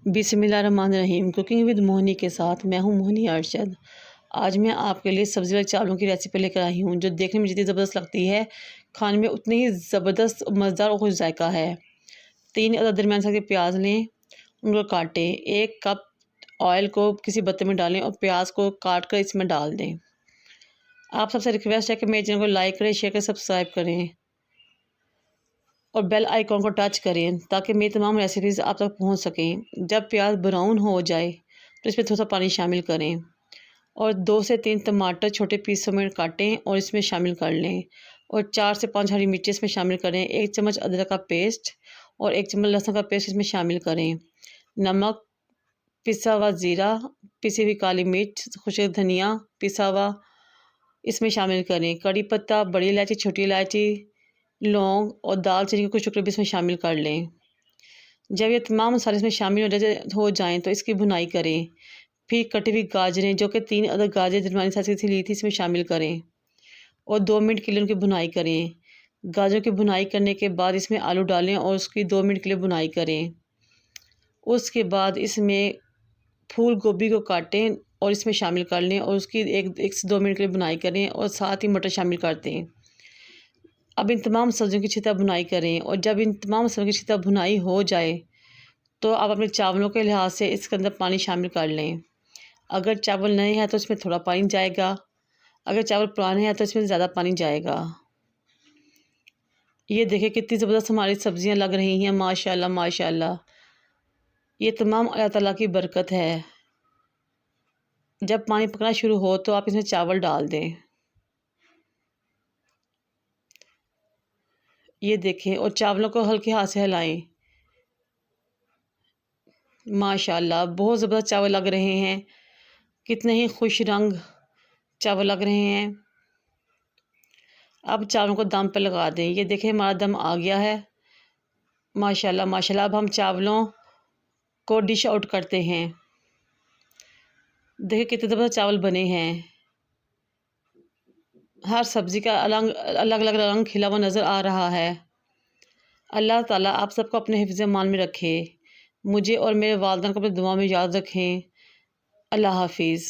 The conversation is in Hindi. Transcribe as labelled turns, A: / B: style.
A: बिस्मिल्लाहिर्रहमानिर्रहीम। कुकिंग विद मोहिनी के साथ मैं हूं मोहिनी अरशद। आज मैं आपके लिए सब्ज़ी वाले चावलों की रेसिपी लेकर आई हूं, जो देखने में जितनी ज़बरदस्त लगती है, खाने में उतनी ही ज़बरदस्त मज़ेदार और खुश जायका है। 3 अदद दरमियान साइज़ के प्याज लें, उनको काटें। 1 कप ऑयल को किसी बर्तन में डालें और प्याज को काट कर इसमें डाल दें। आप सबसे रिक्वेस्ट है कि मेरे चैनल को लाइक करें, शेयर करें, सब्सक्राइब करें और बेल आइकॉन को टच करें ताकि मेरी तमाम रेसिपीज़ आप तक पहुंच सकें। जब प्याज ब्राउन हो जाए तो इसमें थोड़ा सा पानी शामिल करें और 2 से 3 टमाटर छोटे पीसों में काटें और इसमें शामिल कर लें और 4 से 5 हरी मिर्ची इसमें शामिल करें। 1 चम्मच अदरक का पेस्ट और 1 चम्मच लहसुन का पेस्ट इसमें शामिल करें। नमक, पिसा हुआ ज़ीरा, पिसी हुई काली मिर्च, खुश्क धनिया पिसा हुआ इसमें शामिल करें। कड़ी पत्ता, बड़ी इलायची, छोटी इलायची, लौंग और दालचीनी के कुछ टुकड़े भी इसमें शामिल कर लें। जब ये तमाम मसाले इसमें शामिल हो जाएं तो इसकी भुनाई करें। फिर कटी हुई गाजरें, जो कि 3 अदद गाजरें दरमियानी साइज़ की ली थी, इसमें शामिल करें और 2 मिनट के लिए उनकी भुनाई करें। गाजरों की भुनाई करने के बाद इसमें आलू डालें और उसकी 2 मिनट के लिए भुनाई करें। उसके बाद इसमें फूल गोभी को काटें और इसमें शामिल कर लें और उसकी 1 से 2 मिनट के लिए भुनाई करें और साथ ही मटर शामिल कर दें। अब इन तमाम सब्ज़ियों की अच्छी तरह भुनाई करें और जब इन तमाम सब्ज़ियों की अच्छी तरह भुनाई हो जाए तो आप अपने चावलों के लिहाज से इसके अंदर पानी शामिल कर लें। अगर चावल नए हैं तो इसमें थोड़ा पानी जाएगा, अगर चावल पुराने हैं तो इसमें ज़्यादा पानी जाएगा। ये देखिए कितनी ज़बरदस्त हमारी सब्ज़ियां लग रही हैं, माशाल्लाह माशाल्लाह। ये तमाम अल्लाह ताला की बरकत है। जब पानी पकना शुरू हो तो आप इसमें चावल डाल दें। ये देखें और चावलों को हल्के हाथ से हिलाएं। माशाल्लाह बहुत ज़बरदस्त चावल लग रहे हैं, कितने ही खुश रंग चावल लग रहे हैं। अब चावलों को दम पर लगा दें। ये देखें हमारा दम आ गया है, माशाल्लाह माशाल्लाह। अब हम चावलों को डिश आउट करते हैं। देखिए कितने ज़बरदस्त चावल बने हैं। हर सब्ज़ी का अलग अलग रंग खिला हुआ नज़र आ रहा है। अल्लाह ताला आप सबको अपने हिफ्ज़ ईमान में रखे, मुझे और मेरे वालिदैन को अपनी दुआ में याद रखें। अल्लाह हाफिज़।